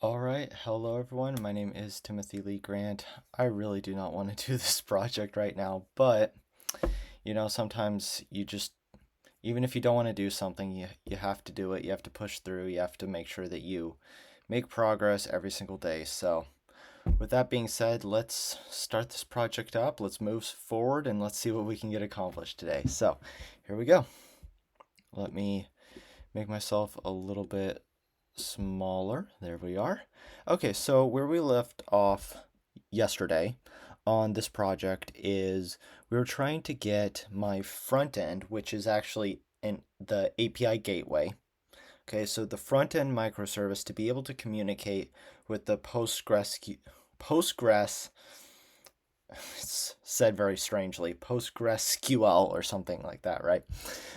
All right, hello everyone. My name is Timothy Lee Grant. I really do not want to do this project right now, but sometimes even if you don't want to do something, you have to do it. You have to push through. You have to make sure that you make progress every single day. So, with that being said, let's start this project up. Let's move forward and let's see what we can get accomplished today. So, here we go. Let me make myself a little bit smaller. There we are. Okay, so where we left off yesterday on this project is we were trying to get my front end, which is actually in the API gateway. Okay, so the front end microservice to be able to communicate with the Postgres, it's said very strangely, PostgreSQL or something like that, right?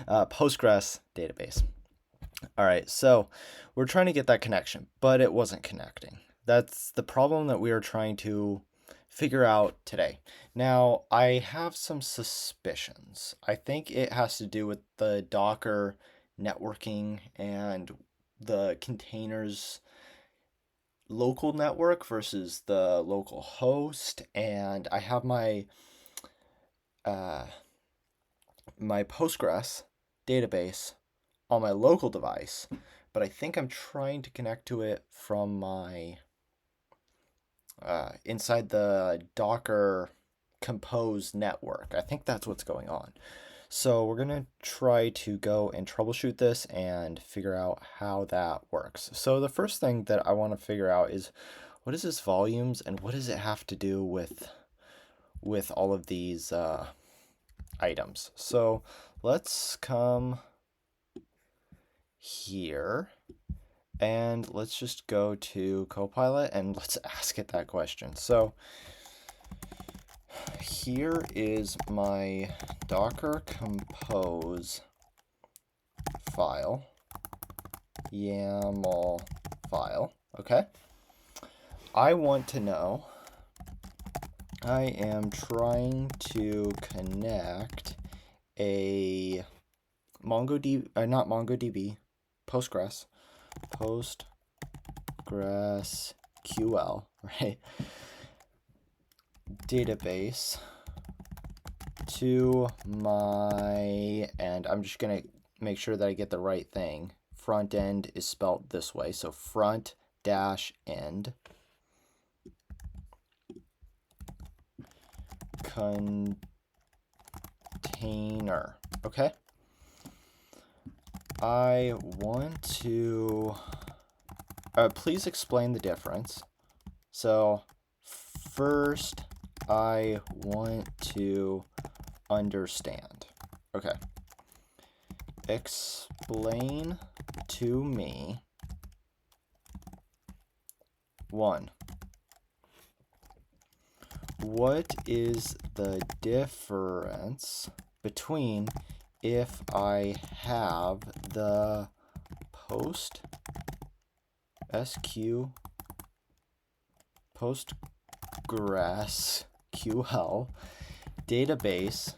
Postgres database. All right, so we're trying to get that connection, but it wasn't connecting. That's the problem that we are trying to figure out today. Now, I have some suspicions. I think it has to do with the Docker networking and the containers local network versus the local host, and I have uh, my Postgres database on my local device, but I think I'm trying to connect to it from my inside the Docker Compose network. I think that's what's going on. So we're going to try to go and troubleshoot this and figure out how that works. So the first thing that I want to figure out is what is this volumes and what does it have to do with all of these items. So let's come here and let's just go to Copilot and let's ask it that question. So here is my Docker Compose file, YAML file, okay? I want to know, I am trying to connect a MongoDB, not MongoDB, PostgreSQL, right? Database to my, and I'm just going to make sure that I get the right thing. Front end is spelled this way, so front dash end container, okay? I want to, please explain the difference. So first, I want to understand. Okay. Explain to me, one, what is the difference between if I have the PostgreSQL database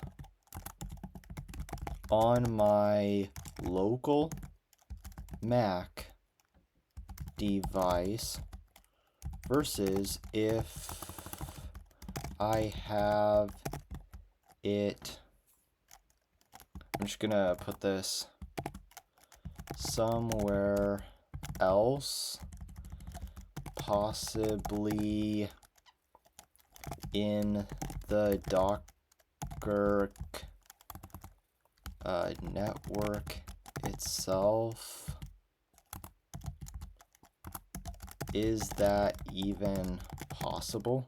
on my local Mac device versus if I have it, I'm just gonna put this somewhere else, possibly in the Docker network itself. Is that even possible?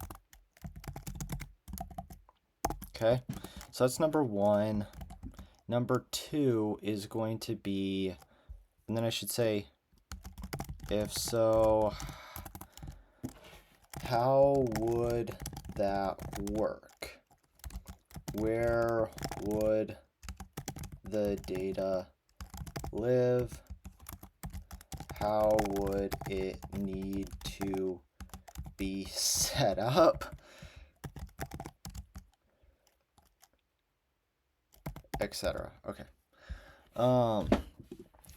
Okay, so that's number one. Number two is going to be, and then I should say, if so, how would that work? Where would the data live? How would it need to be set up? Etc. Okay. The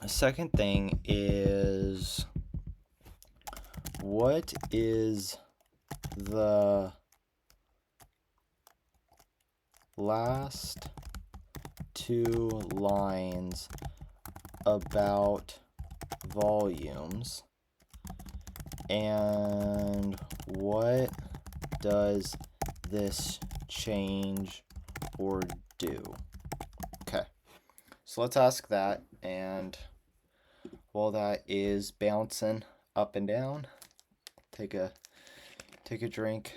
second thing is what is the last 2 lines about volumes, and what does this change or do? Okay, so let's ask that, and while that is bouncing up and down, take a drink.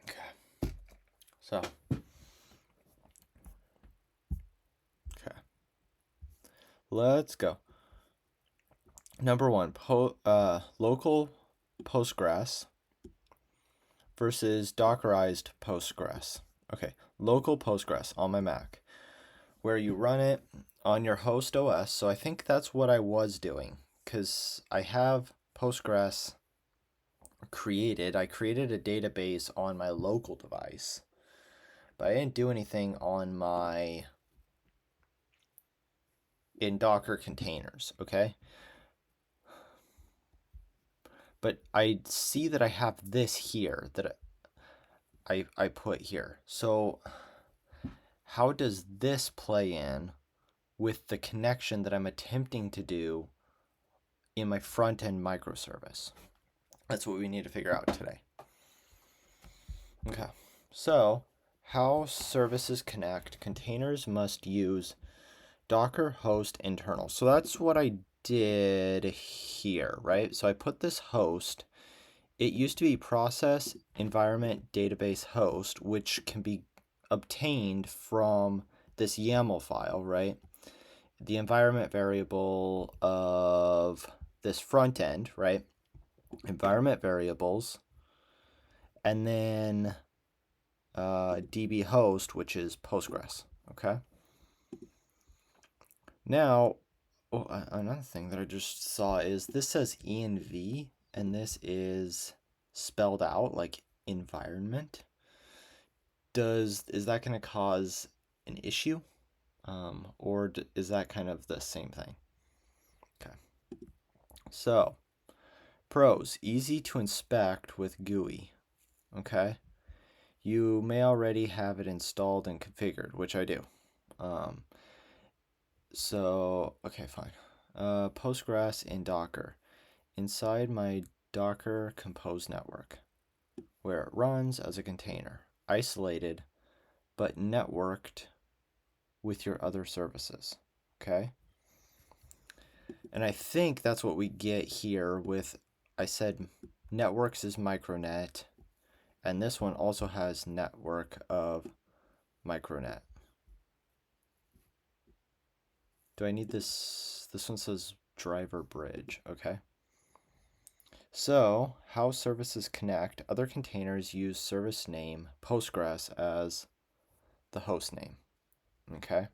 Okay. So, okay. Let's go. Number one, local Postgres versus Dockerized Postgres. Okay, local Postgres on my Mac, where you run it on your host OS. So I think that's what I was doing, because I have Postgres created. I created a database on my local device, but I didn't do anything on in Docker containers, okay? But I see that I have this here that I put here. So how does this play in with the connection that I'm attempting to do in my front-end microservice? That's what we need to figure out today. Okay, so how services connect. Containers must use Docker host internal. So that's what I did here, right? So I put this host. It used to be process environment database host, which can be obtained from this YAML file, right? The environment variable of this front end, right? Environment variables, and then DB host, which is Postgres, okay? Now, another thing that I just saw is this says env, and this is spelled out like environment. Is that going to cause an issue, or is that kind of the same thing? Okay. So, pros: easy to inspect with GUI. Okay. You may already have it installed and configured, which I do. So, okay, fine. Postgres in Docker. Inside my Docker Compose network, where it runs as a container, isolated, but networked with your other services, okay? And I think that's what we get here with, I said networks is micronet, and this one also has network of micronet. Do I need this? This one says driver bridge, okay? So, how services connect. Other containers use service name Postgres as the host name, okay?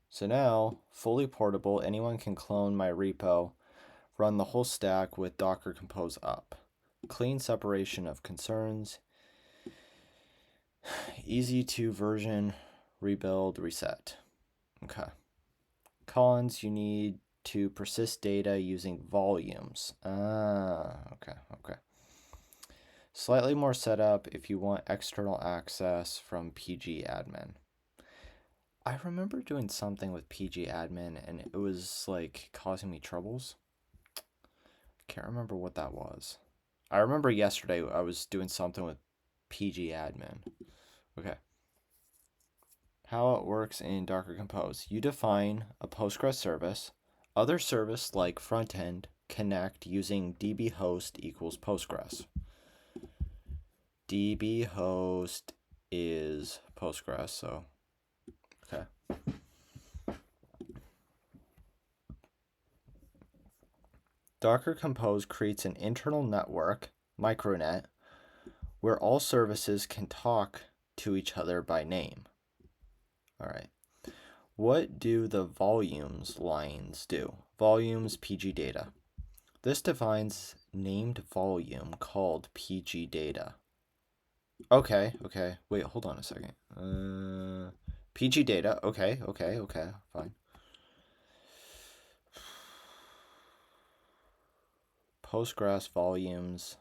So now, fully portable, anyone can clone my repo, run the whole stack with Docker Compose up. Clean separation of concerns, easy to version, rebuild, reset. Okay. Cons, you need to persist data using volumes. Okay. Slightly more setup if you want external access from pgadmin. I remember doing something with pgadmin and it was like causing me troubles. Can't remember what that was. I remember yesterday I was doing something with pgadmin. Okay. How it works in Docker Compose. You define a Postgres service. Other service like frontend connect using db host equals Postgres. db host is Postgres, so okay. Docker Compose creates an internal network, micronet, where all services can talk to each other by name. All right. What do the volumes lines do? Volumes PG data. This defines named volume called PG data. Okay. Wait, hold on a second. PG data. Okay. Fine. Postgres volumes.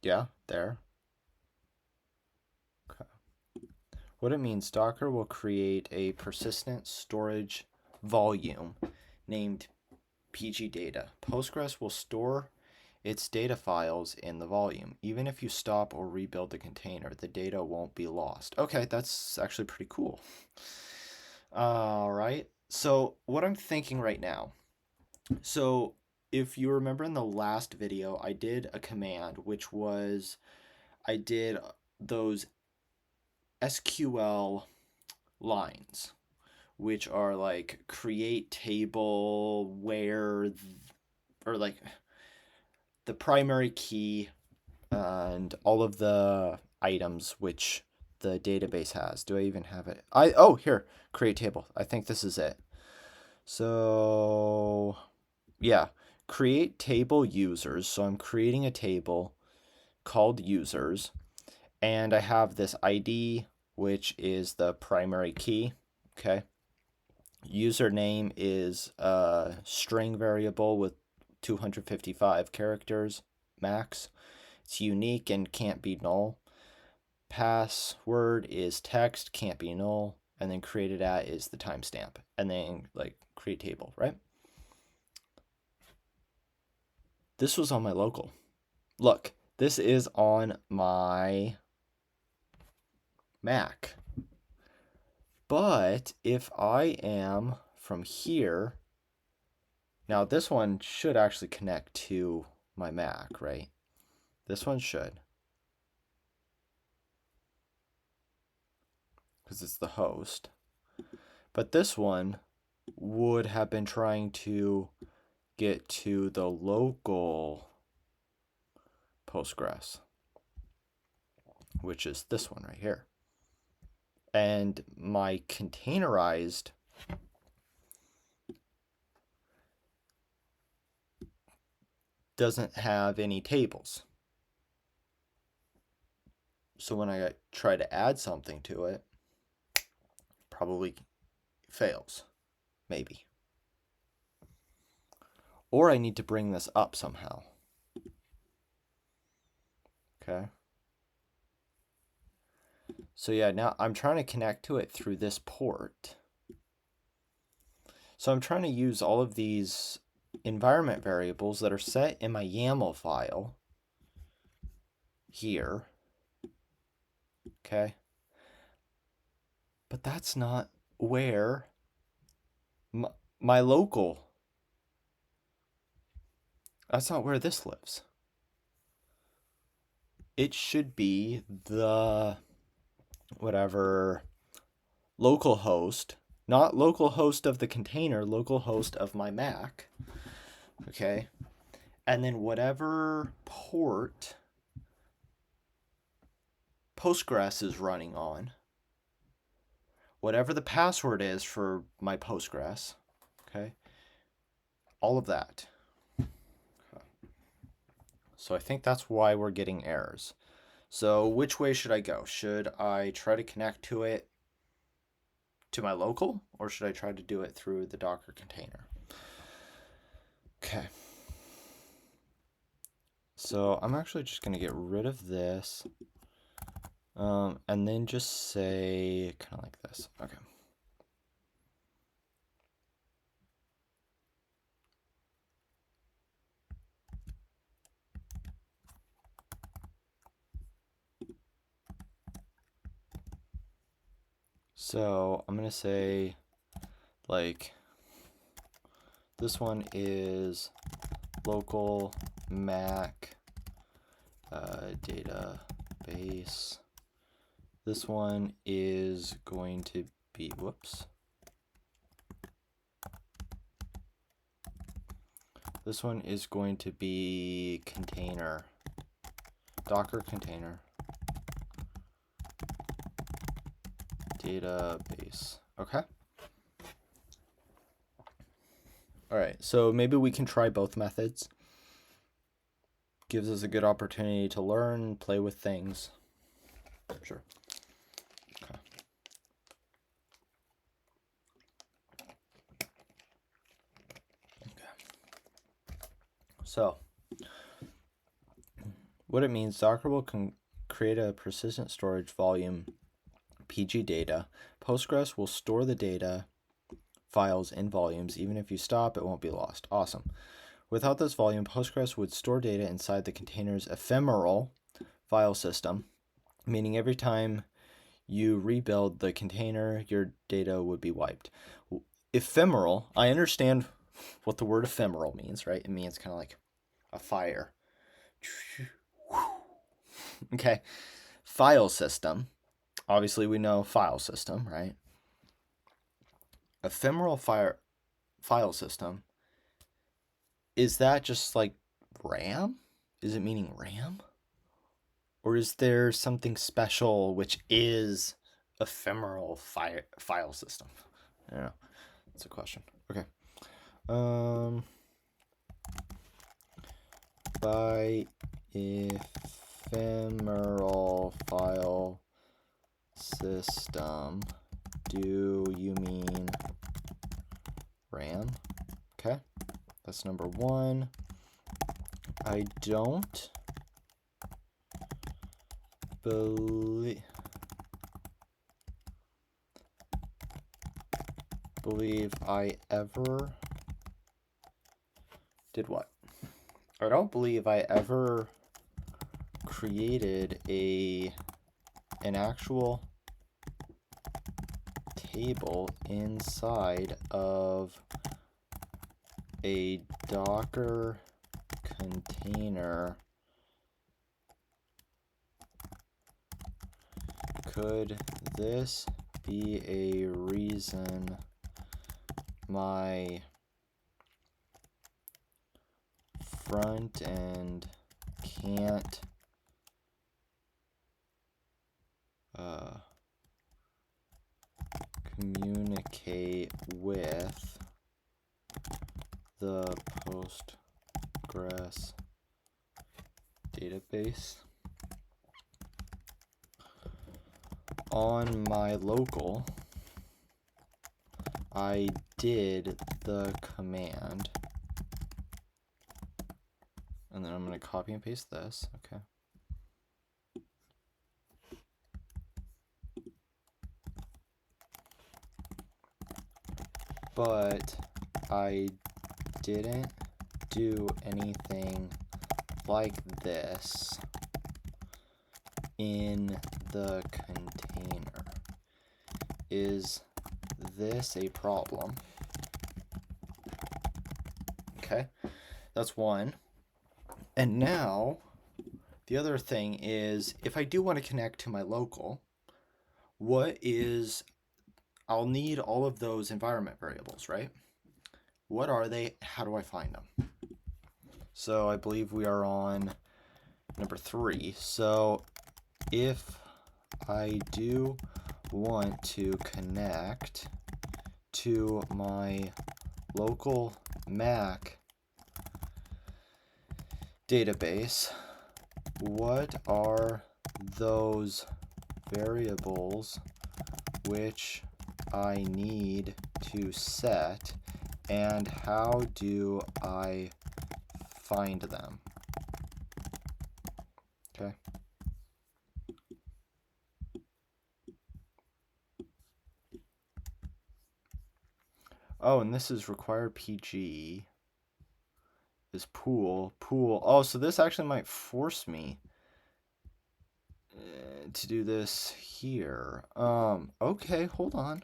Yeah, there. Okay. What it means, Docker will create a persistent storage volume named PG data. Postgres will store its data files in the volume. Even if you stop or rebuild the container, the data won't be lost. Okay, that's actually pretty cool. All right. So what I'm thinking right now, so if you remember in the last video, I did a command, which was I did those SQL lines, which are like create table where, or like the primary key and all of the items which the database has. Do I even have it? Oh, here, create table. I think this is it. So yeah, create table users. So I'm creating a table called users, and I have this ID, which is the primary key. Okay. Username is a string variable with 255 characters max. It's unique and can't be null. Password is text, can't be null. And then created at is the timestamp. And then like create table, right? This was on my local. Look, this is on my Mac. But if I am from here, now this one should actually connect to my Mac, right? This one should. Because it's the host. But this one would have been trying to get to the local Postgres, which is this one right here. And my containerized doesn't have any tables. So when I try to add something to it, probably fails, maybe. Or I need to bring this up somehow. Okay. So yeah, now I'm trying to connect to it through this port. So I'm trying to use all of these environment variables that are set in my YAML file here. Okay. But that's not where my local, that's not where this lives. It should be the whatever local host, not local host of the container, local host of my Mac. Okay. And then whatever port Postgres is running on, whatever the password is for my Postgres, okay, all of that. Okay. So I think that's why we're getting errors. So which way should I go? Should I try to connect to it to my local, or should I try to do it through the Docker container? Okay. So I'm actually just going to get rid of this. And then just say kind of like this. Okay. So I'm going to say like this one is local Mac database. This one is going to be, whoops. This one is going to be container, Docker container, database. Okay. All right, so maybe we can try both methods. Gives us a good opportunity to learn, play with things. Sure. Okay. So, what it means, Docker will create a persistent storage volume, PG data. Postgres will store the data files in volumes. Even if you stop, it won't be lost. Awesome. Without this volume, Postgres would store data inside the container's ephemeral file system, meaning every time you rebuild the container, your data would be wiped. Ephemeral, I understand what the word ephemeral means, right? It means kind of like a fire. Okay. File system. Obviously, we know file system, right? Ephemeral file system. Is that just like RAM? Is it meaning RAM? Or is there something special which is ephemeral file system? I don't know. That's a question. Okay. By ephemeral file system, do you mean RAM? Okay. That's number one. I don't believe I ever did what? I don't believe I ever created an actual table inside of a Docker container. Could this be a reason my front end can't communicate with the Postgres database? On my local, I did the command, and then I'm going to copy and paste this. Okay. But I didn't do anything like this in the container. Is this a problem? Okay, that's one. And now the other thing is, if I do want to connect to my local, I'll need all of those environment variables, right? What are they? How do I find them? So I believe we are on number 3. So if I do want to connect to my local Mac database, what are those variables which I need to set, and how do I find them? Okay. Oh, and this is required PG is pool. Oh, so this actually might force me to do this here. Okay, hold on.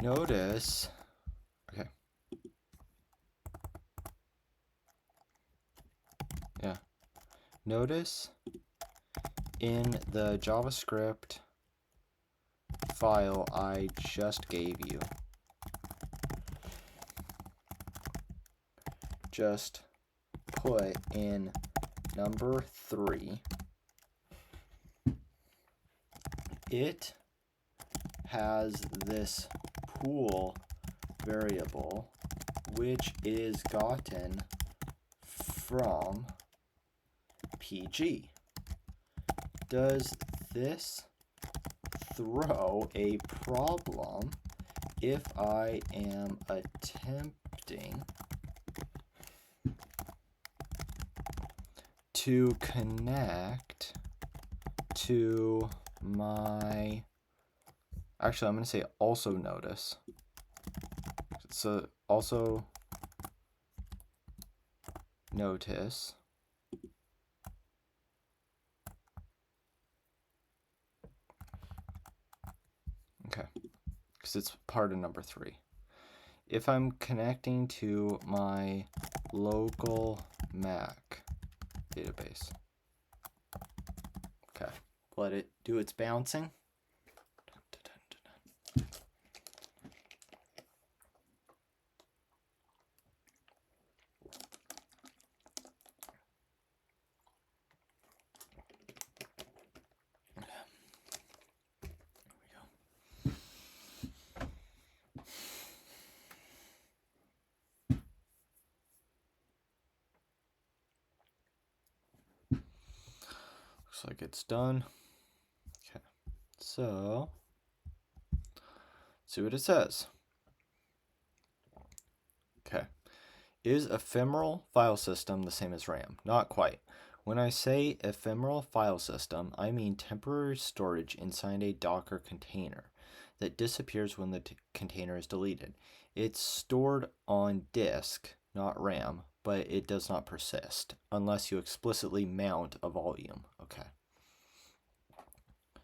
Notice, okay. Yeah. Notice in the JavaScript file I just gave you, just put in number 3, it has this pool variable which is gotten from PG. Does this throw a problem if I am attempting to connect to my, actually I'm going to say also notice. So also notice okay, because it's part of number 3. If I'm connecting to my local Mac database, okay, let it do its bouncing. Looks like it's done. Okay, so see what it says. Okay, is ephemeral file system the same as RAM? Not quite. When I say ephemeral file system, I mean temporary storage inside a Docker container that disappears when the container is deleted. It's stored on disk, not RAM, but it does not persist unless you explicitly mount a volume. Okay.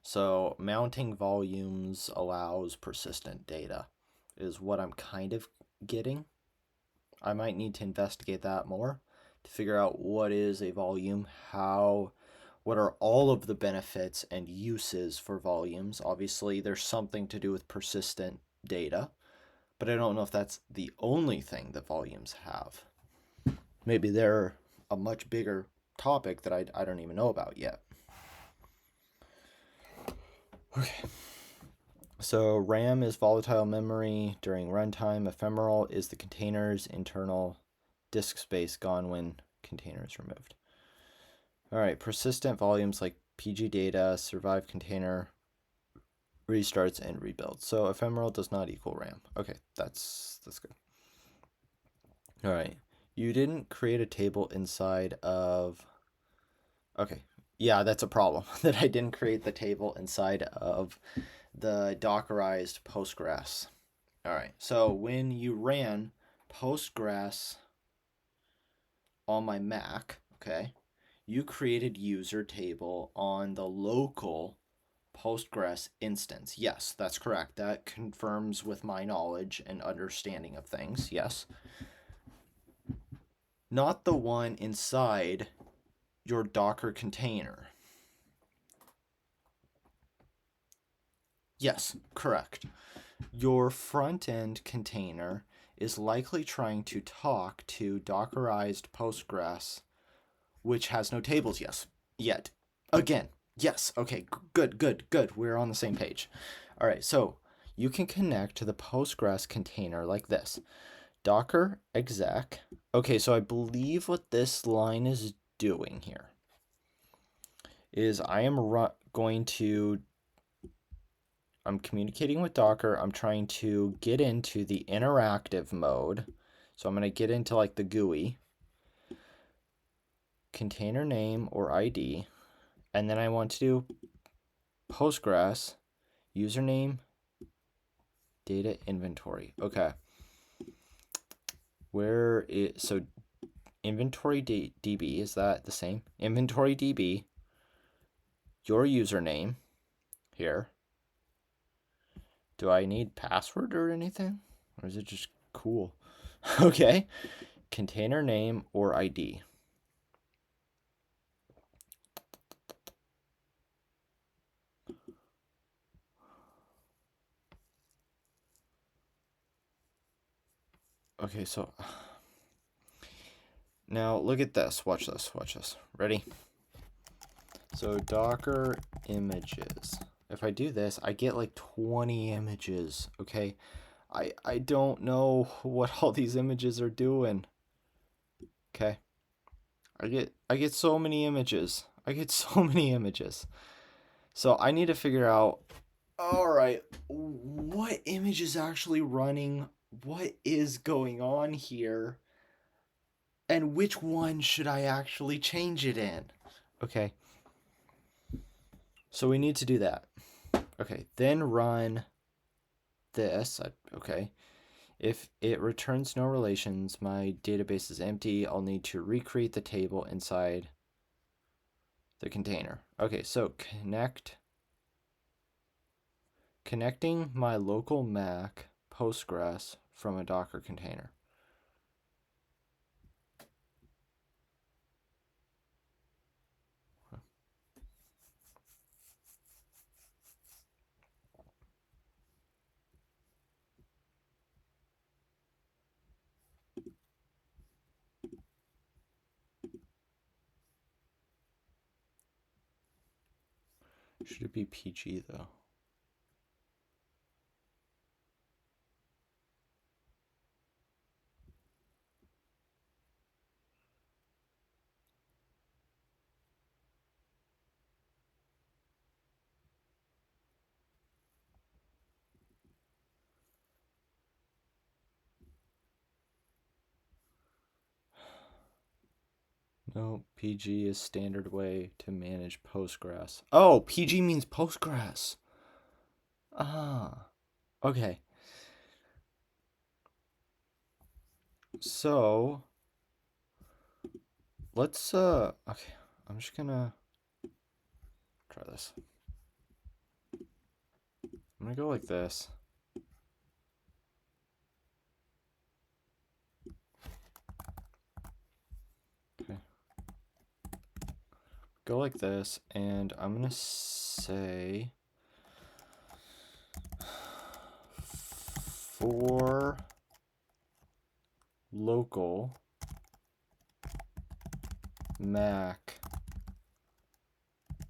So mounting volumes allows persistent data is what I'm kind of getting. I might need to investigate that more to figure out what is a volume, what are all of the benefits and uses for volumes. Obviously, there's something to do with persistent data, but I don't know if that's the only thing that volumes have. Maybe they're a much bigger topic that I don't even know about yet. Okay. So RAM is volatile memory during runtime. Ephemeral is the container's internal disk space gone when container is removed. All right, persistent volumes like PG data, survive container, restarts, and rebuilds. So ephemeral does not equal RAM. Okay, that's good. All right, you didn't create a table inside of, okay, yeah, that's a problem that I didn't create the table inside of the Dockerized Postgres. All right, so when you ran Postgres on my Mac, okay, you created user table on the local Postgres instance. Yes, that's correct. That confirms with my knowledge and understanding of things. Yes. Not the one inside your Docker container. Yes, correct. Your front-end container is likely trying to talk to Dockerized Postgres, which has no tables yet. Again, yes. Okay, good. We're on the same page. All right, so you can connect to the Postgres container like this. Docker exec. Okay, so I believe what this line is doing here is I'm communicating with Docker. I'm trying to get into the interactive mode. So I'm going to get into like the GUI, container name or ID, and then I want to do Postgres username data inventory. Okay. So inventory DB, is that the same? Inventory DB, your username here. Do I need password or anything? Or is it just cool? Okay. Container name or ID. Okay, so now look at this. Watch this. Ready? So Docker images. if I do this, I get like 20 images, okay? I don't know what all these images are doing. Okay. I get so many images. I get so many images. So I need to figure out, all right, what image is actually running? What is going on here? And which one should I actually change it in? Okay. So we need to do that. Okay, then run this. Okay. If it returns no relations, my database is empty. I'll need to recreate the table inside the container. Okay, so connecting my local Mac Postgres from a Docker container. Should it be PG though? No, PG is standard way to manage Postgres. Oh, PG means Postgres. Ah, okay. So, let's, okay, I'm just gonna try this. I'm gonna go like this. Okay. Go like this, and I'm gonna say for local Mac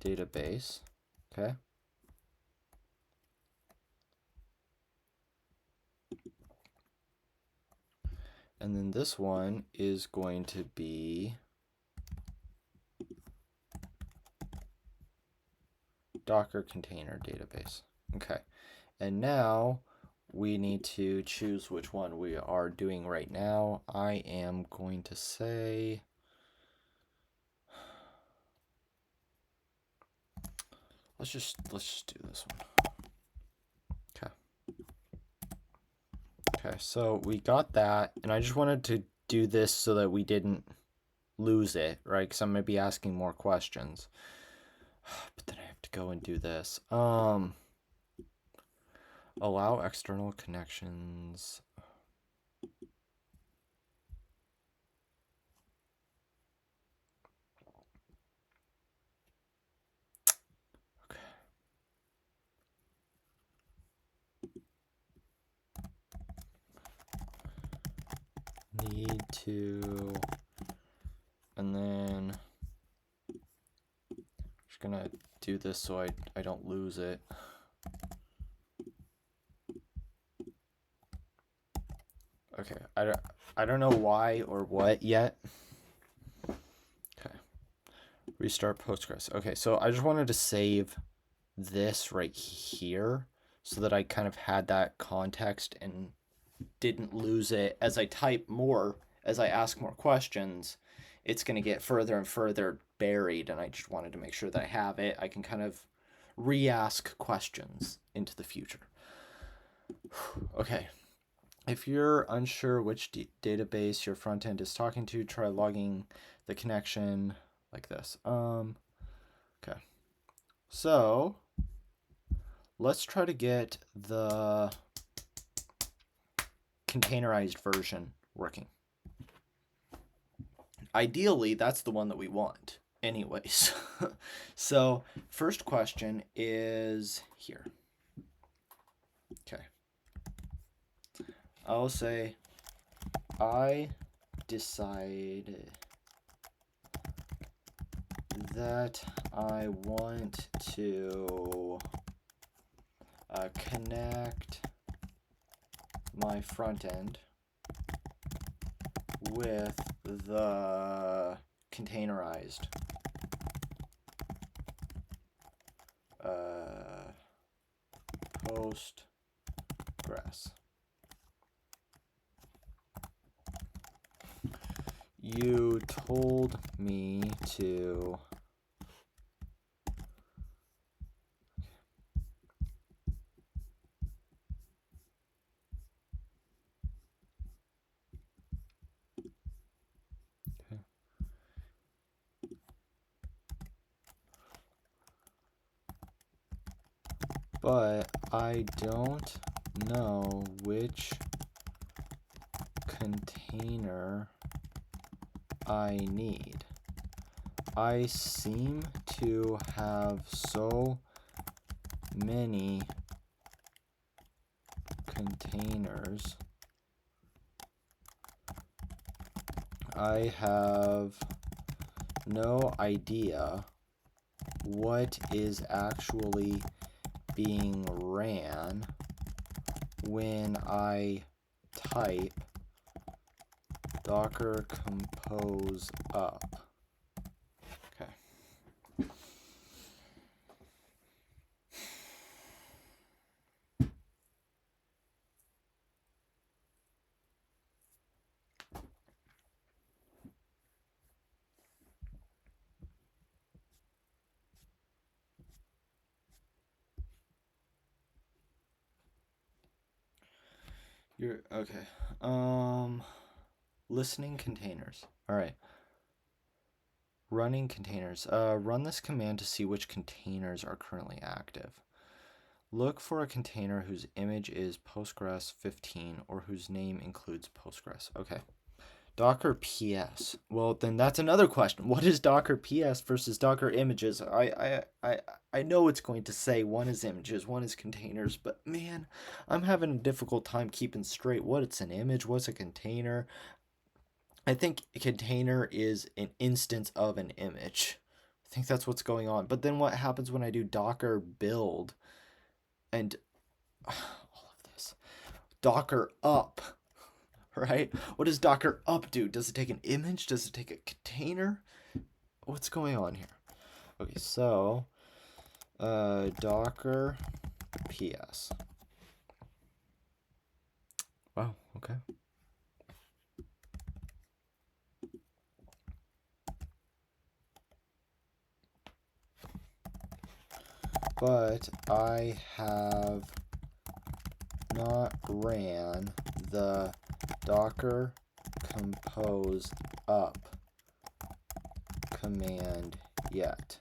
database, okay? And then this one is going to be Docker container database. Okay. And now we need to choose which one we are doing right now. I am going to say let's just do this one. Okay. Okay, so we got that, and I just wanted to do this so that we didn't lose it, right? Because I'm gonna be asking more questions. But then I have to go and do this. Allow external connections. Okay. Need to, and then just gonna do this so I don't lose it. Okay, I don't know why or what yet. Okay, restart Postgres. Okay, so I just wanted to save this right here so that I kind of had that context and didn't lose it as I type more, as I ask more questions. It's going to get further and further buried, and I just wanted to make sure that I have it. I can kind of re-ask questions into the future. Okay. If you're unsure which database your front end is talking to, try logging the connection like this. Okay. So let's try to get the containerized version working. Ideally, that's the one that we want anyways. So first question is here. Okay. I'll say I decided that I want to connect my front end with the containerized Postgres. You told me to but I don't know which container I need. I seem to have so many containers. I have no idea what is actually being ran when I type docker compose up. Okay. You're okay. Listening containers. All right. Running containers. Run this command to see which containers are currently active. Look for a container whose image is Postgres 15 or whose name includes Postgres. Okay. Docker PS. Well, then that's another question. What is Docker PS versus Docker images? I know it's going to say one is images, one is containers, but man, I'm having a difficult time keeping straight what's an image, what's a container. I think a container is an instance of an image. I think that's what's going on. But then what happens when I do Docker build and all of this? Docker up, right? What does Docker up do? Does it take an image? Does it take a container? What's going on here? Okay, so Docker PS. Wow, okay. But I have not ran the docker compose up command yet.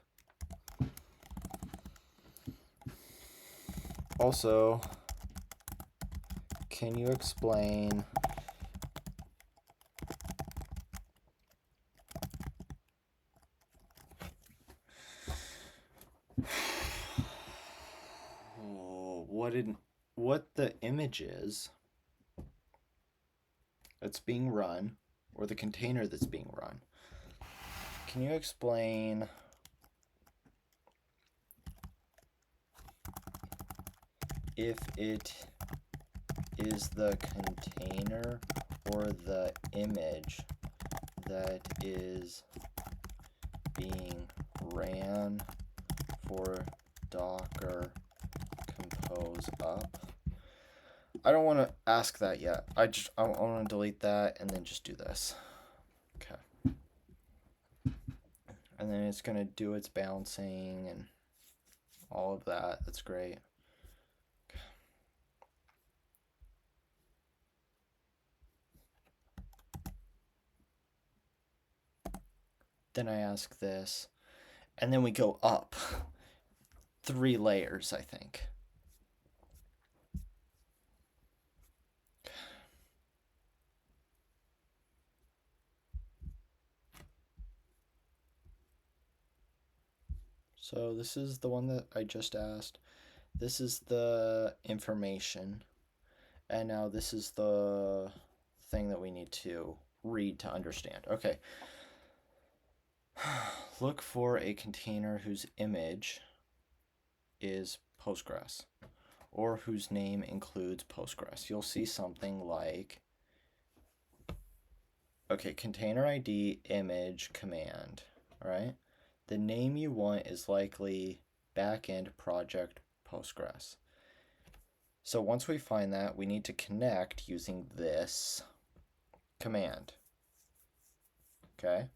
Also, can you explain what the image is that's being run, or the container that's being run? Can you explain if it is the container or the image that is being ran for Docker compose up? I don't want to ask that yet. I want to delete that and then just do this. Okay. And then it's going to do its balancing and all of that. That's great. Okay. Then I ask this, and then we go up 3 layers, I think. So this is the one that I just asked. This is the information. And now this is the thing that we need to read to understand. Okay. Look for a container whose image is Postgres or whose name includes Postgres. You'll see something like, okay, container ID, image, command, all right? The name you want is likely backend project Postgres. So once we find that, we need to connect using this command, okay?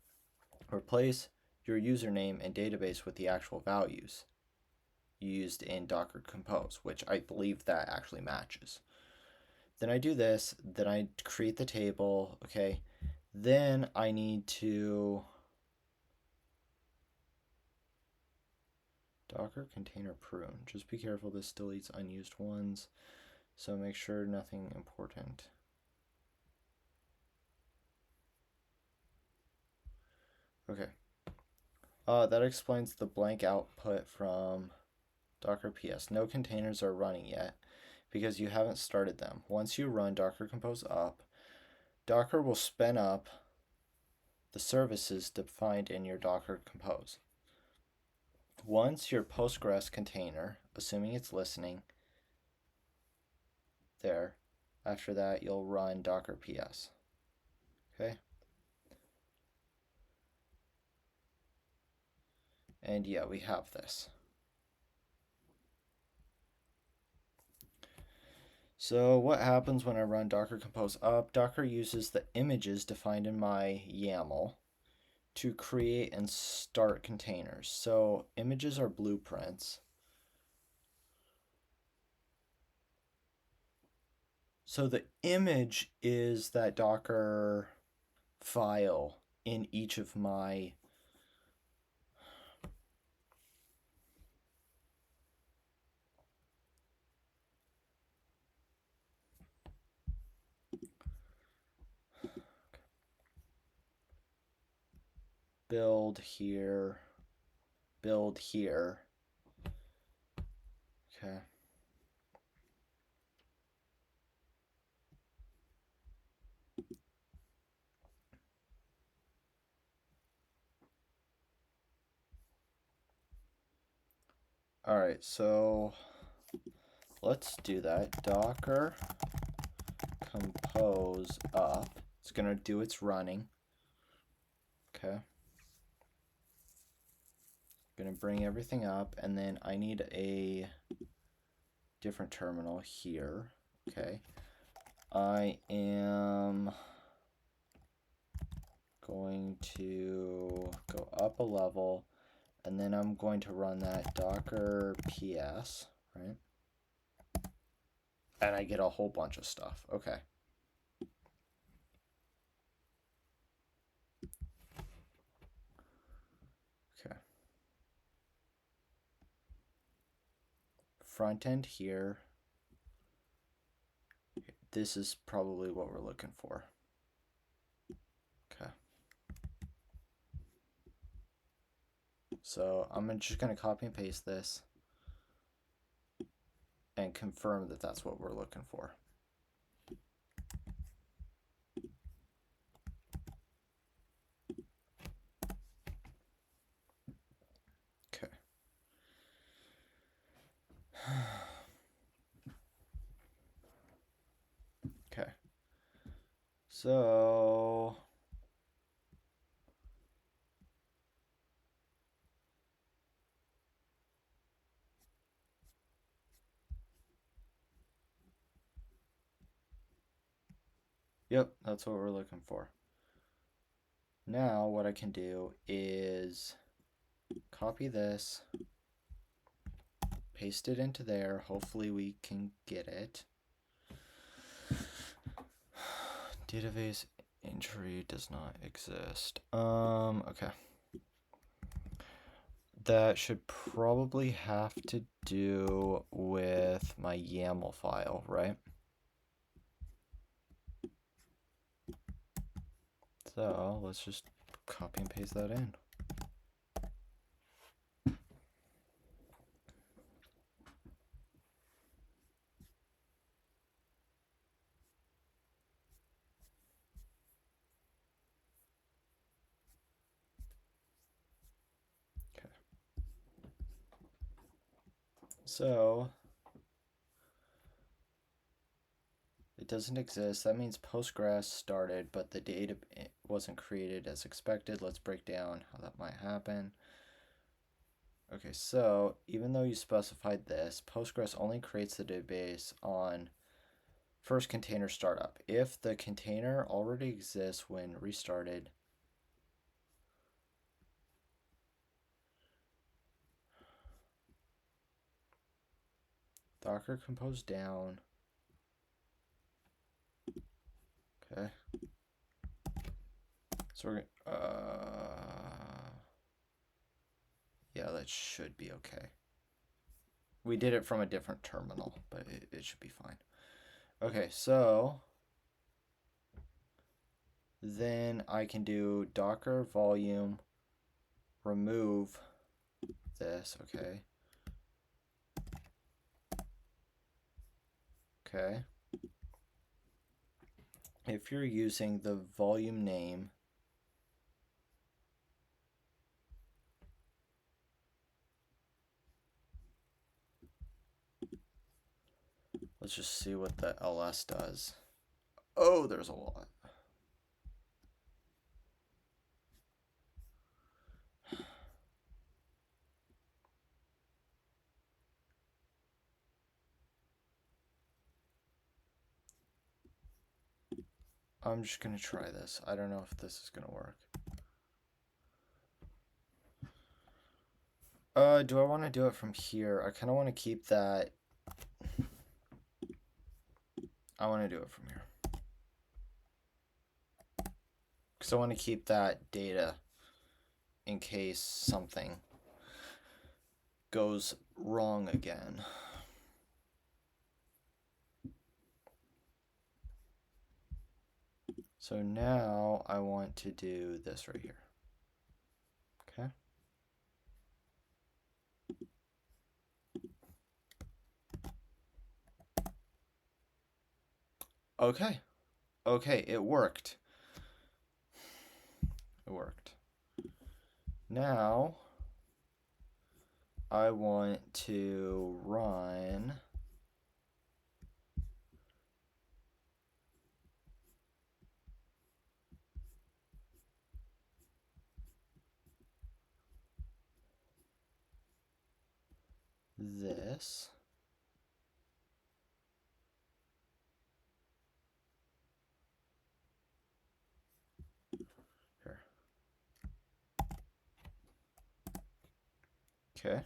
Replace your username and database with the actual values used in Docker Compose, which I believe that actually matches. Then I do this, then I create the table, okay? Then I need to Docker container prune. Just be careful, this deletes unused ones, so make sure nothing important. Okay. That explains the blank output from Docker PS. No containers are running yet because you haven't started them. Once you run Docker Compose up, Docker will spin up the services defined in your Docker Compose. Once your Postgres container, assuming it's listening, there, after that you'll run Docker PS. Okay? And yeah, we have this. So what happens when I run Docker Compose up? Docker uses the images defined in my YAML to create and start containers. So images are blueprints. So the image is that Docker file in each of my build here, build here. Okay. All right, so let's do that. Docker compose up. It's gonna do its running. Okay. Gonna bring everything up, and then I need a different terminal here. Okay. I am going to go up a level, and then I'm going to run that Docker PS, right? And I get a whole bunch of stuff. Okay. Okay. Front end here. This is probably what we're looking for. Okay. So I'm just going to copy and paste this and confirm that that's what we're looking for. Okay. Okay. So yep, that's what we're looking for. Now what I can do is copy this, paste it into there. Hopefully we can get it. Database entry does not exist. Okay. That should probably have to do with my YAML file, right? So let's just copy and paste that in. Okay. So it doesn't exist. That means Postgres started, but the data wasn't created as expected. Let's break down how that might happen. Okay, so even though you specified this, Postgres only creates the database on first container startup. If the container already exists when restarted, Docker compose down. Okay. So we're yeah, that should be okay. We did it from a different terminal, but it should be fine. Okay, so then I can do docker volume remove this, okay. Okay. If you're using the volume name, let's just see what the ls does. Oh, there's a lot. I'm just gonna try this. I don't know if this is gonna work. Do I want to do it from here? I kind of want to keep that. I want to do it from here. Because I want to keep that data in case something goes wrong again. So now I want to do this right here. Okay. Okay. Okay, it worked. It worked. Now I want to run this. Here. Okay.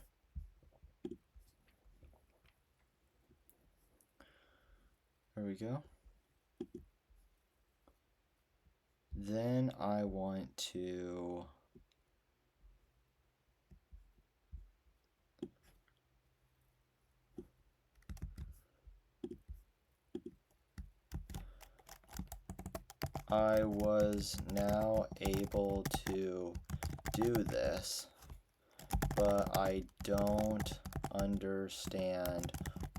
There we go. Then I want to I was now able to do this, but I don't understand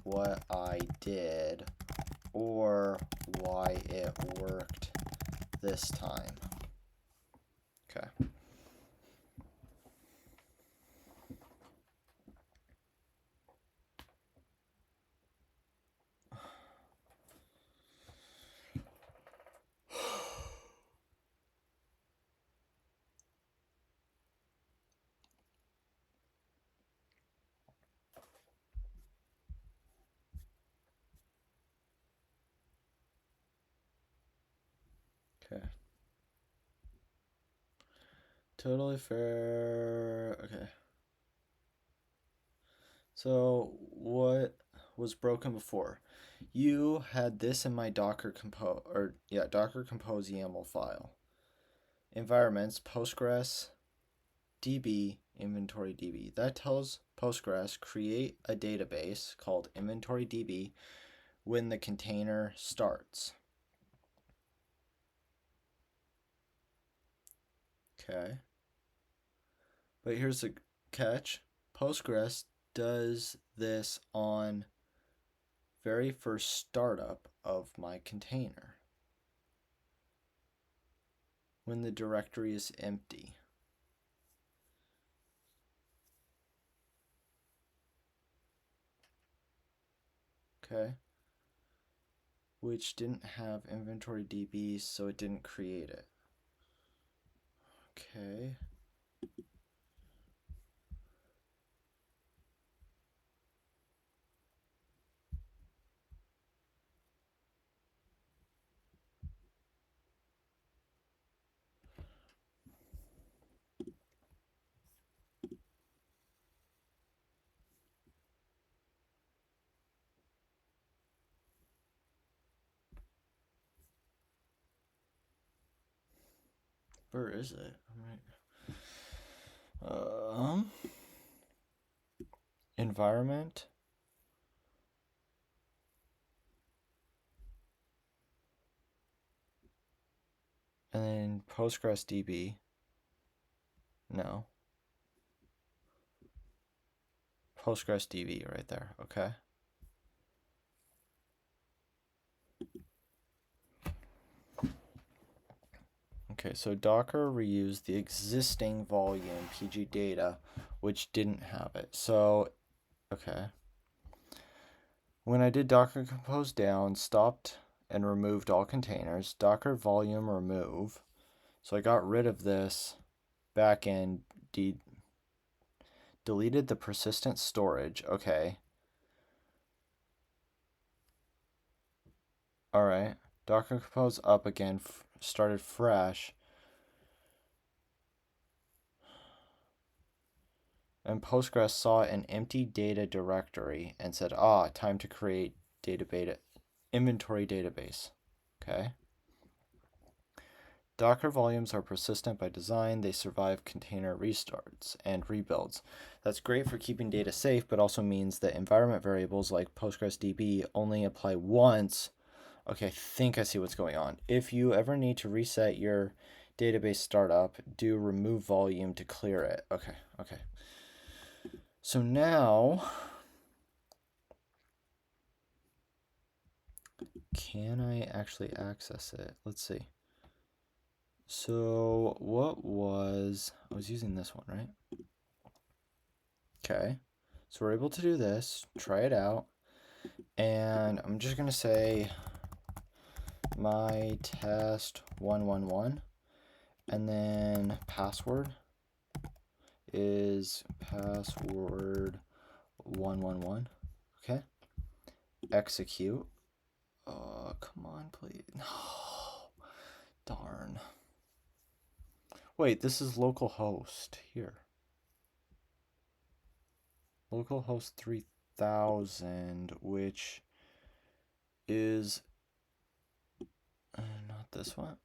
what I did or why it worked this time. Okay. Okay. Totally fair. Okay. So what was broken before? You had this in my Docker compose YAML file. Environments, Postgres, DB, inventory DB. That tells Postgres create a database called inventory DB when the container starts. Okay. But here's the catch. Postgres does this on very first startup of my container when the directory is empty. Okay. which didn't have inventory DB, so it didn't create it. Okay. Where is it? Environment. And then PostgreSDB. No. PostgreSDB right there. Okay. Okay, so Docker reused the existing volume PG data, which didn't have it. So, okay. When I did Docker compose down, stopped and removed all containers, Docker volume remove. So I got rid of this backend, deleted the persistent storage. Okay. All right. Docker compose up again, started fresh. And Postgres saw an empty data directory and said, time to create inventory database. Okay. Docker volumes are persistent by design. They survive container restarts and rebuilds. That's great for keeping data safe, but also means that environment variables like PostgreSDB only apply once. Okay, I think I see what's going on. If you ever need to reset your database startup, do remove volume to clear it. Okay. So now, can I actually access it? Let's see. So I was using this one, right? Okay. So we're able to do this, try it out, and I'm just gonna say my test 111, and then password is password 111. Okay. Execute. Come on, please. No. Darn. Wait, this is localhost here. Localhost 3000, which is not this one,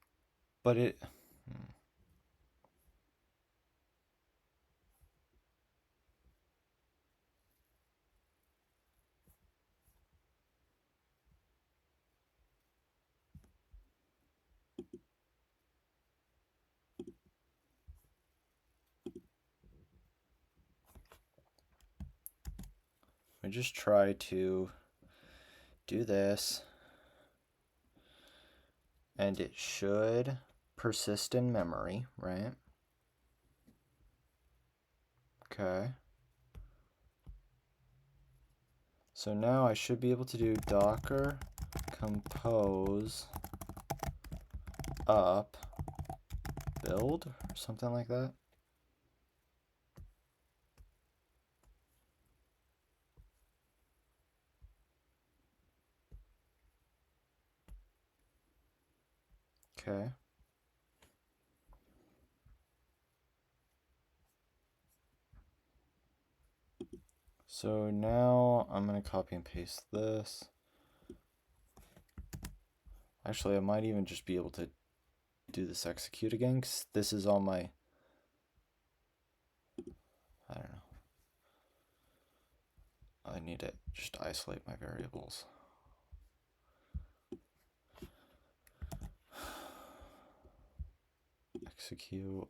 but it. I just try to do this, and it should persist in memory, right? Okay. So now I should be able to do docker compose up build or something like that. Okay. So now I'm going to copy and paste this. Actually, I might even just be able to do this execute again, because this is on my, I don't know. I need to just isolate my variables. Execute.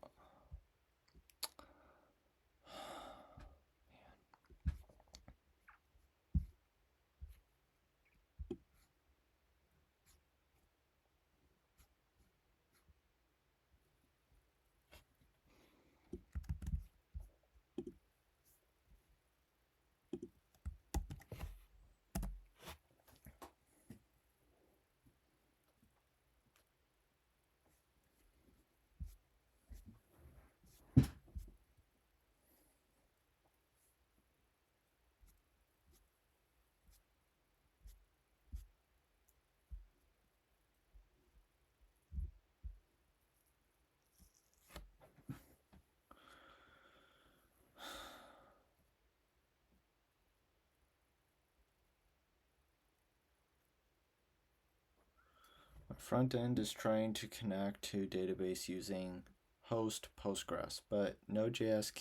front end is trying to connect to database using host Postgres, but Node.js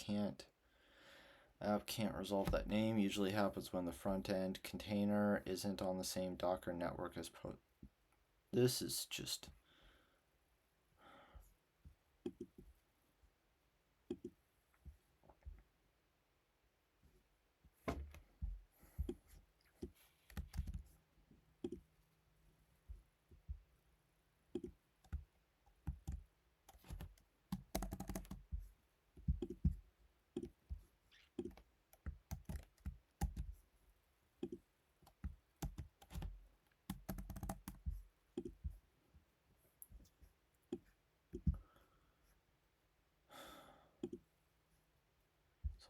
app can't resolve that name. Usually happens when the front end container isn't on the same Docker network as This is just...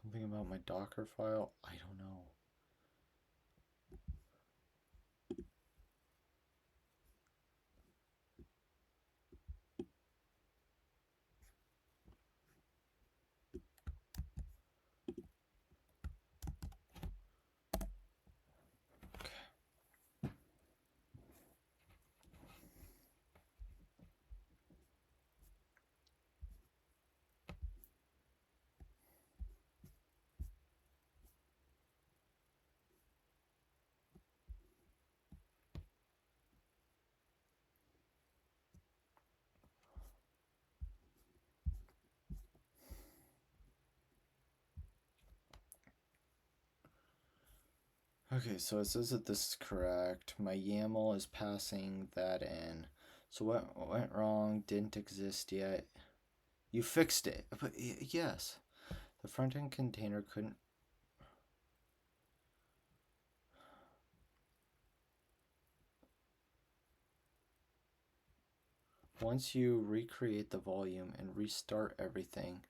Something about my Docker file? I don't know. Okay, so it says that this is correct. My YAML is passing that in. So what went wrong? Didn't exist yet. You fixed it. But yes, the front end container couldn't. Once you recreate the volume and restart everything,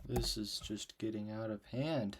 this is just getting out of hand.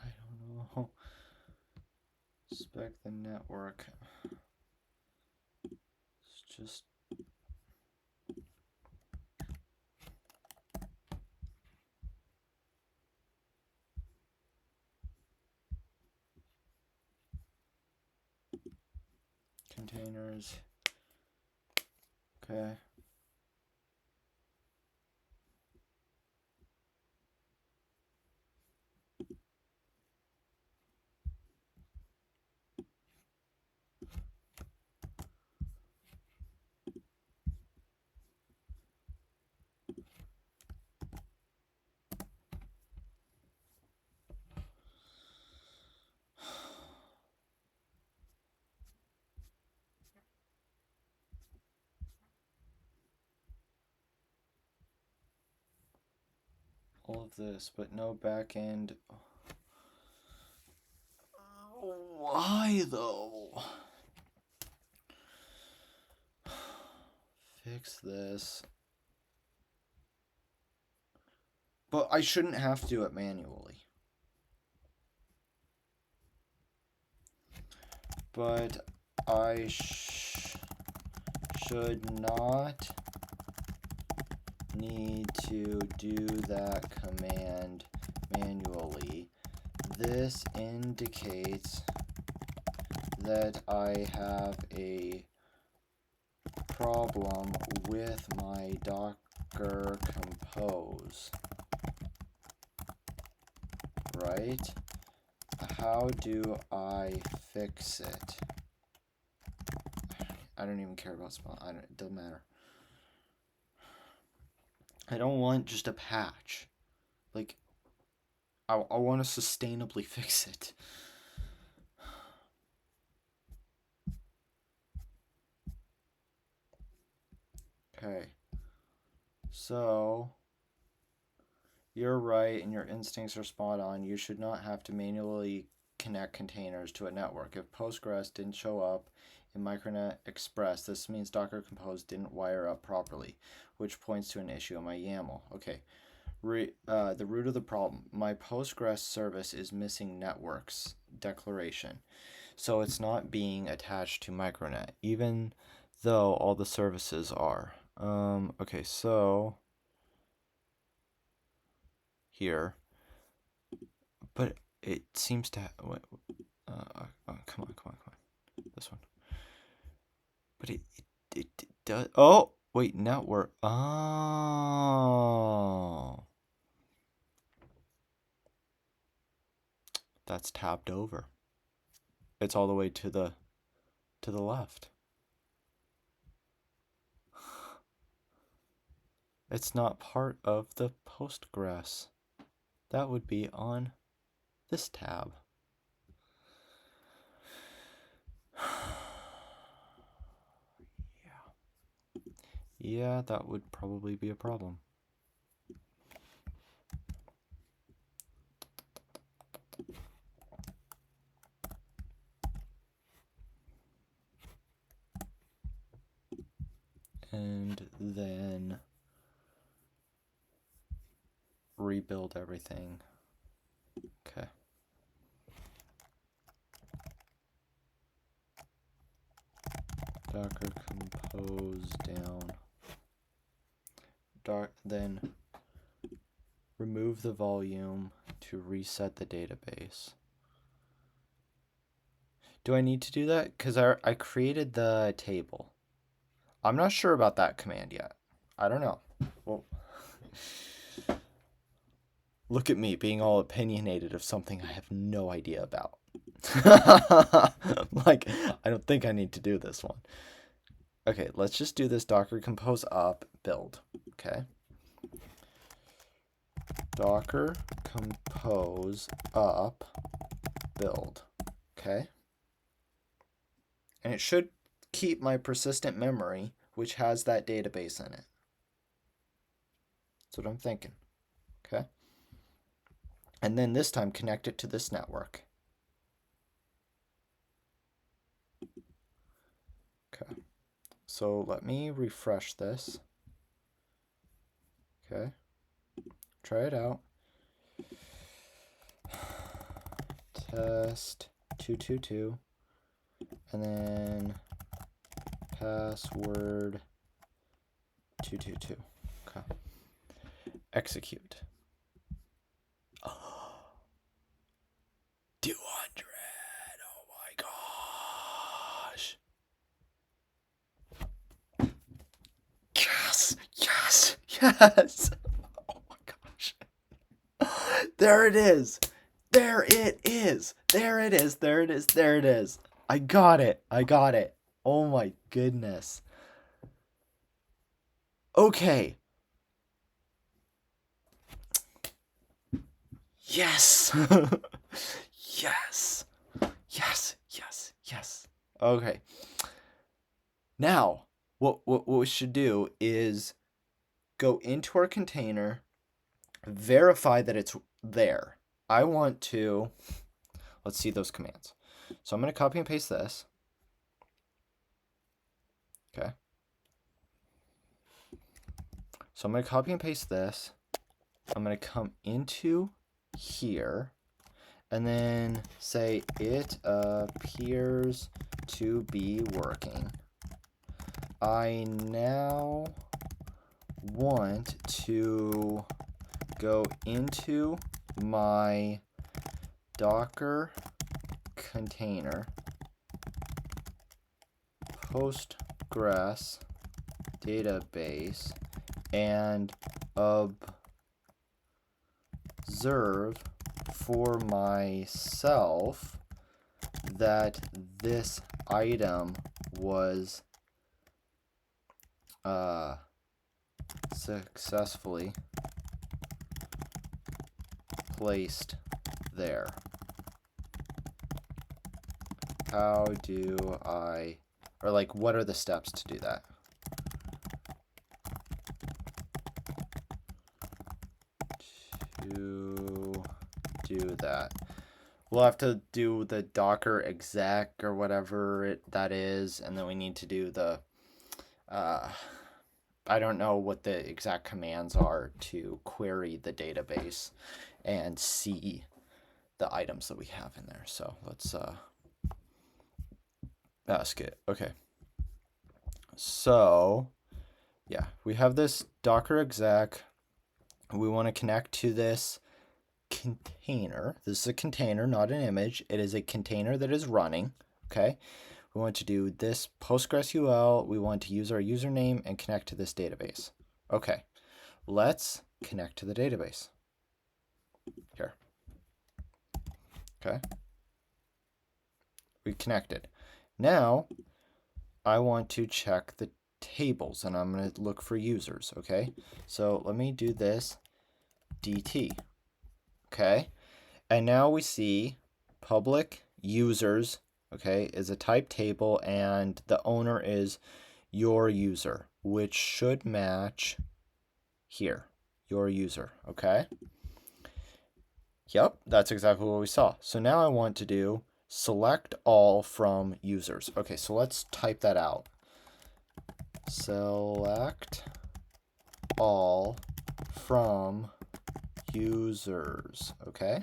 I don't know. Spec the network. It's just... containers. Okay. all of this, but no backend. Why though? Fix this. But I shouldn't have to do it manually. But I should not need to do that command manually. This indicates that I have a problem with my Docker Compose. Right? How do I fix it? I don't even care about spell. It doesn't matter. I don't want just a patch. Like, I want to sustainably fix it. Okay. So, you're right and your instincts are spot on. You should not have to manually connect containers to a network. If Postgres didn't show up in Micronet Express, this means Docker Compose didn't wire up properly, which points to an issue in my YAML. Okay. The root of the problem. My Postgres service is missing networks declaration. So it's not being attached to Micronet, even though all the services are. Okay, so here, but it seems to come on, this one. But it does. Oh, wait, network. Oh, that's tabbed over. It's all the way to the left. It's not part of the Postgres. That would be on this tab. Yeah, that would probably be a problem. And then rebuild everything. Okay. Docker compose down. Then remove the volume to reset the database. Do I need to do that? Because I created the table. I'm not sure about that command yet. I don't know. Well, look at me being all opinionated of something I have no idea about. Like, I don't think I need to do this one. Okay, let's just do this Docker compose up build. Okay. Docker compose up build. Okay. And it should keep my persistent memory, which has that database in it. That's what I'm thinking. Okay. And then this time connect it to this network. Okay. So let me refresh this. Okay. Try it out. Test 222. And then password 222. Okay. Execute. 200. Oh my gosh. Yes. Yes. Yes. Oh my gosh. There it is. There it is. There it is. There it is. There it is. I got it. I got it. Oh my goodness. Okay. Yes. Yes. Yes. Yes. Yes. Okay. Now, what we should do is go into our container, verify that it's there. I want to, let's see those commands. So I'm going to copy and paste this. Okay. So I'm going to copy and paste this. I'm going to come into here and then say it appears to be working. I now want to go into my Docker container, Postgres database, and observe for myself that this item was successfully placed there. How do I, or like, what are the steps to do that? To do that, we'll have to do the Docker exec or whatever that is, and then we need to do the I don't know what the exact commands are to query the database and see the items that we have in there. So let's ask it. Okay. So yeah, we have this Docker exec. We want to connect to this container. This is a container, not an image. It is a container that is running. Okay. We want to do this PostgreSQL. We want to use our username and connect to this database. Okay, let's connect to the database. Here. Okay. We connected. Now, I want to check the tables, and I'm going to look for users. Okay, so let me do this DT. Okay, and now we see public users. Okay, is a type table, and the owner is your user, which should match here, your user. Okay. Yep, that's exactly what we saw. So now I want to do select all from users. Okay, so let's type that out. Select all from users. Okay.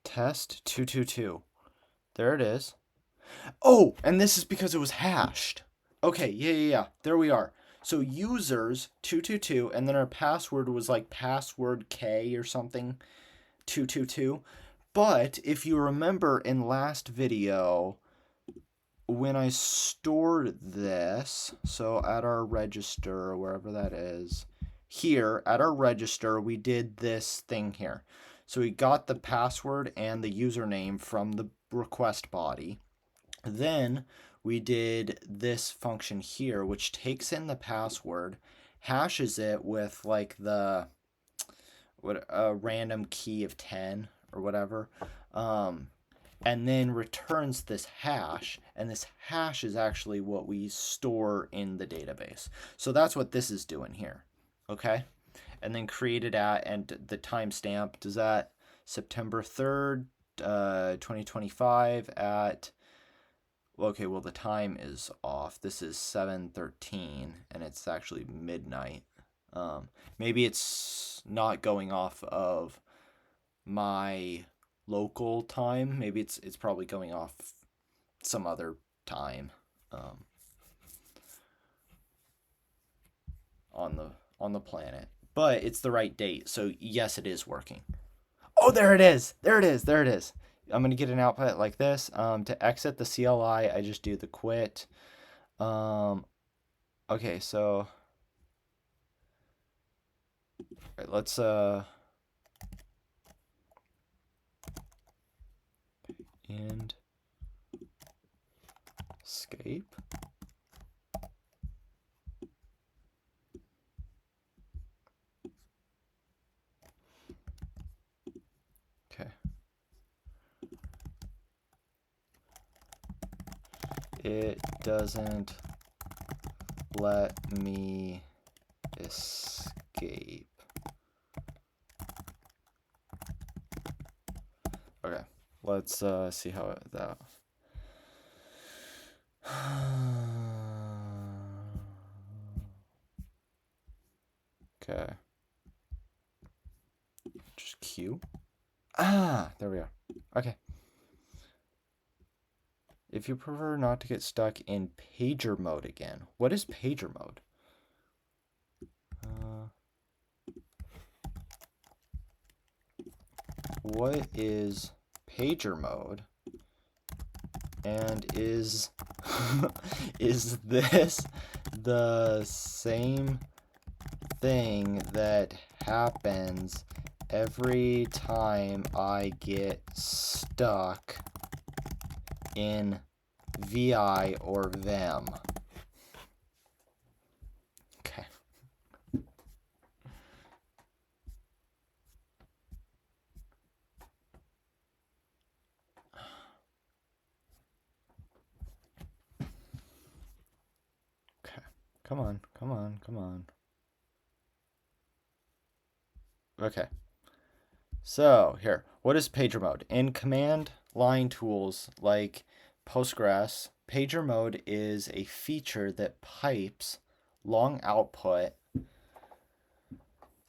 Test 222. There it is. Oh, and this is because it was hashed. Okay, yeah. There we are. So users 222, and then our password was like password K or something, 222. But if you remember in last video, when I stored this, so at our register, wherever that is, here at our register, we did this thing here. So we got the password and the username from the request body. Then we did this function here, which takes in the password, hashes it with like the a random key of 10 or whatever, and then returns this hash, and this hash is actually what we store in the database. So that's what this is doing here. Okay, and then created at, and the timestamp does that September 3rd, 2025 at, okay, well the time is off. This is 7:13 and it's actually midnight. Maybe it's not going off of my local time. Maybe it's probably going off some other time on the planet. But it's the right date, so yes, it is working. Oh, there it is. There it is. I'm gonna get an output like this. To exit the CLI, I just do the quit. Okay, so right, let's and escape. it doesn't let me escape. Okay, let's see how that. Okay. Just Q. Ah, there we are. Okay. If you prefer not to get stuck in pager mode again, what is pager mode? What is pager mode? And is is this the same thing that happens every time I get stuck in VI or VEM? Okay. Okay. Come on, come on, come on. Okay. So here, what is pager mode? In command line tools like Postgres, pager mode is a feature that pipes long output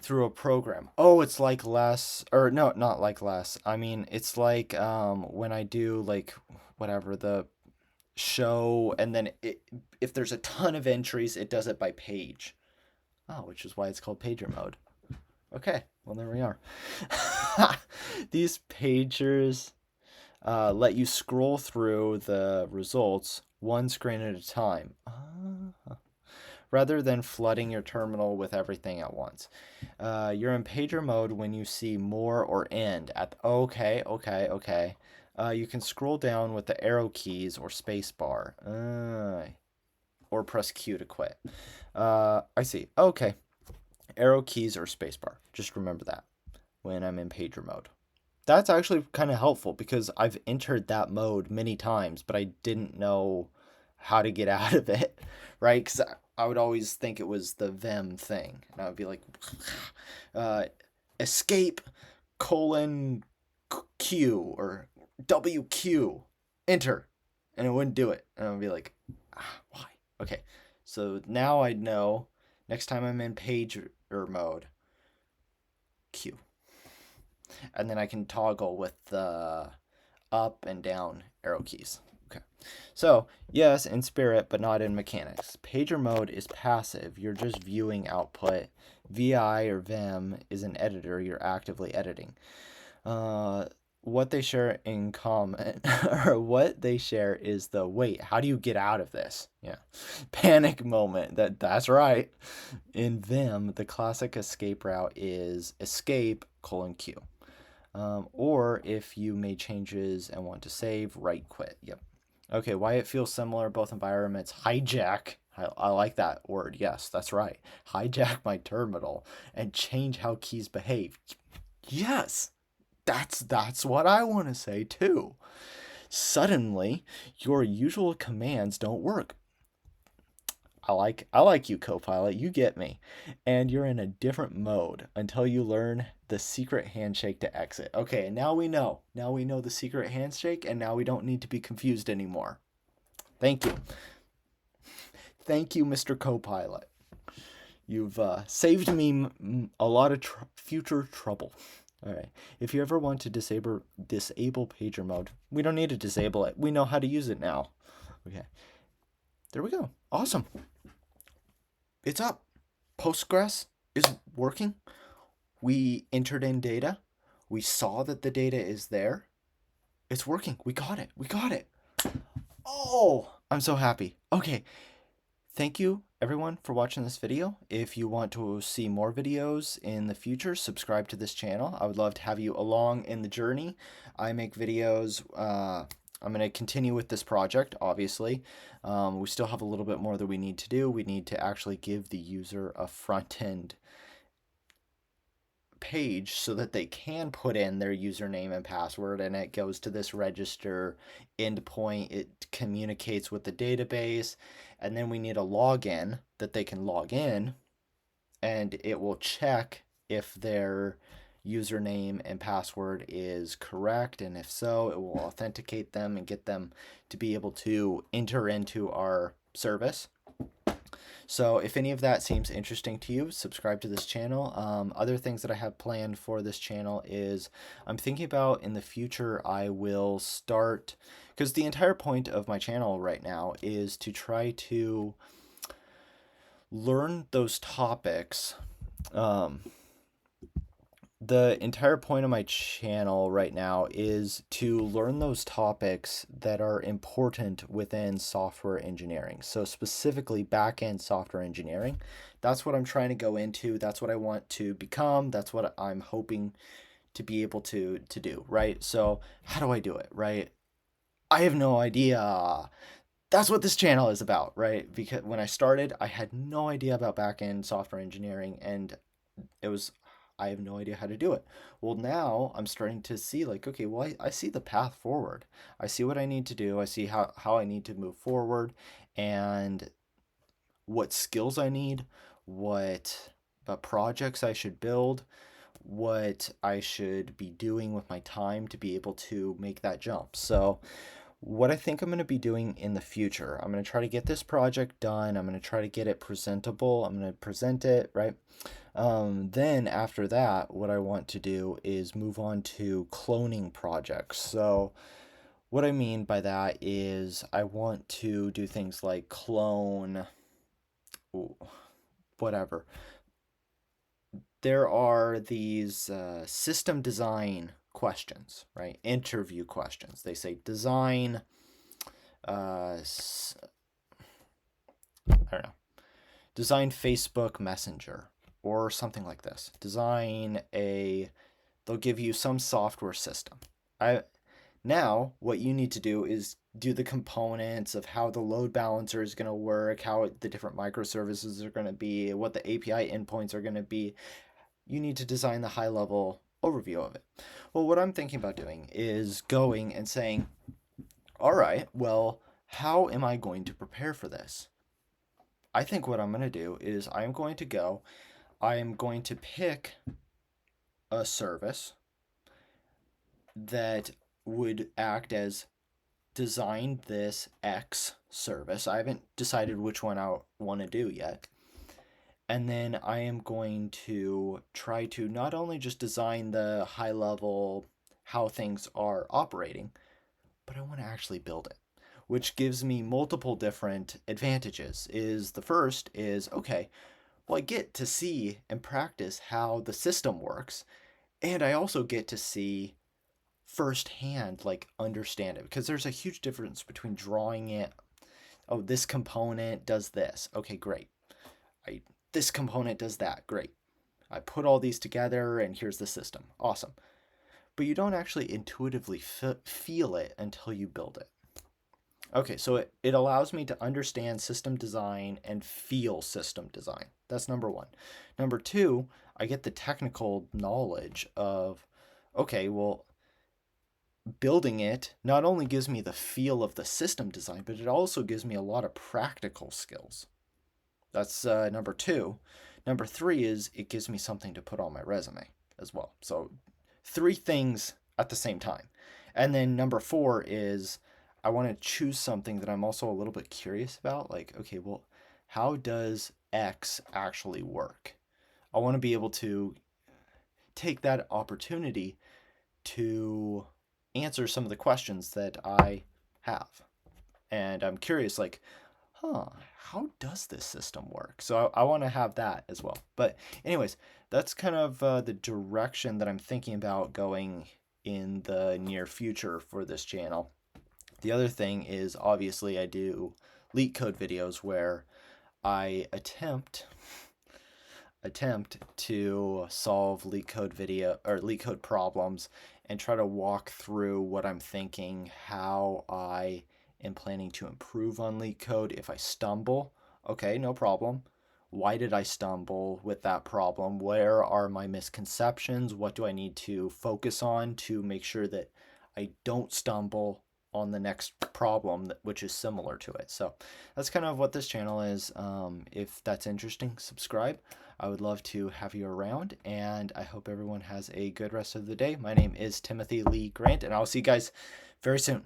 through a program. Oh, it's like less, or no, not like less. I mean, it's like when I do like whatever the show, and then if there's a ton of entries, it does it by page. Oh, which is why it's called pager mode. Okay, well, there we are. These pagers let you scroll through the results one screen at a time, rather than flooding your terminal with everything at once. You're in pager mode when you see more or end at okay. You can scroll down with the arrow keys or space bar, or press Q to quit. I see. Okay. Arrow keys or spacebar. Just remember that when I'm in pager mode. That's actually kind of helpful because I've entered that mode many times, but I didn't know how to get out of it, right? Because I would always think it was the them thing. And I would be like, escape colon Q or WQ, enter. And it wouldn't do it. And I would be like, why? Okay, so now I know next time I'm in pager mode, Q. And then I can toggle with the up and down arrow keys. Okay. So, yes, in spirit, but not in mechanics. Pager mode is passive. You're just viewing output. VI or VEM is an editor. You're actively editing. What they share in common, or what they share is the wait, how do you get out of this? Yeah. Panic moment. That's right. In Vim, the classic escape route is escape colon Q. Or if you made changes and want to save, right quit. Yep. Okay, why it feels similar, both environments. Hijack. I like that word. Yes, that's right. Hijack my terminal and change how keys behave. Yes. That's what I want to say too. Suddenly, your usual commands don't work. I like you, Copilot. You get me. And you're in a different mode until you learn the secret handshake to exit. Okay, and now we know. Now we know the secret handshake, and now we don't need to be confused anymore. Thank you. Thank you, Mr. Copilot. You've saved me a lot of future trouble. All right. If you ever want to disable pager mode, we don't need to disable it. We know how to use it now. Okay. There we go. Awesome. It's up. Postgres is working. We entered in data. We saw that the data is there. It's working. We got it. We got it. Oh, I'm so happy. Okay. Thank you, everyone, for watching this video. If you want to see more videos in the future, subscribe to this channel. I would love to have you along in the journey. I make videos. I'm going to continue with this project, obviously. We still have a little bit more that we need to do. We need to actually give the user a front-end page so that they can put in their username and password, and it goes to this register endpoint. It communicates with the database, and then we need a login that they can log in, and it will check if their username and password is correct, and if so, it will authenticate them and get them to be able to enter into our service. So if any of that seems interesting to you, subscribe to this channel. Other things that I have planned for this channel is I'm thinking about in the future I will start, because the entire point of my channel right now is to try to learn those topics. The entire point of my channel right now is to learn those topics that are important within software engineering. So specifically back-end software engineering. That's what I'm trying to go into. That's what I want to become. That's what I'm hoping to be able to do, right? So how do I do it, right? I have no idea. That's what this channel is about, right? Because when I started, I had no idea about back-end software engineering, and I have no idea how to do it. Well, now I'm starting to see, like, okay, well, I see the path forward. I see what I need to do. I see how I need to move forward, and what skills I need, what projects I should build, what I should be doing with my time to be able to make that jump. So what I think I'm going to be doing in the future, I'm going to try to get this project done. I'm going to try to get it presentable. I'm going to present it, right? Then after that, what I want to do is move on to cloning projects. So what I mean by that is I want to do things like clone, whatever. There are these system design questions, right? Interview questions. They say design, I don't know, design Facebook Messenger or something like this. They'll give you some software system. Now what you need to do is do the components of how the load balancer is going to work, how the different microservices are going to be, what the API endpoints are going to be. You need to design the high level overview of it. Well, what I'm thinking about doing is going and saying, all right, well, how am I going to prepare for this? I think what I'm going to do is I'm going to pick a service that would act as design this X service. I haven't decided which one I want to do yet. And then I am going to try to not only just design the high level how things are operating, but I want to actually build it, which gives me multiple different advantages. The first is, okay, well, I get to see and practice how the system works, and I also get to see firsthand, like, understand it, because there's a huge difference between drawing it. Oh, this component does this. Okay, great. This component does that. Great. I put all these together and here's the system. Awesome. But you don't actually intuitively feel it until you build it. Okay, so it allows me to understand system design and feel system design. That's number one. Number two, I get the technical knowledge of, okay, well, building it not only gives me the feel of the system design, but it also gives me a lot of practical skills. That's number two. Number three is it gives me something to put on my resume as well. So 3 things at the same time. And then number 4 is I want to choose something that I'm also a little bit curious about. Like, okay, well, how does X actually work? I want to be able to take that opportunity to answer some of the questions that I have. And I'm curious, like, how does this system work? So I want to have that as well. But anyways, that's kind of the direction that I'm thinking about going in the near future for this channel. The other thing is, obviously, I do leak code videos where I attempt to solve leak code problems and try to walk through what I'm thinking, how I am planning to improve on leak code. If I stumble, okay, no problem. why did I stumble with that problem? Where are my misconceptions? What do I need to focus on to make sure that I don't stumble on the next problem which is similar to it? So that's kind of what this channel is. If that's interesting, subscribe. I would love to have you around, and I hope everyone has a good rest of the day. My name is Timothy Lee Grant, and I'll see you guys very soon.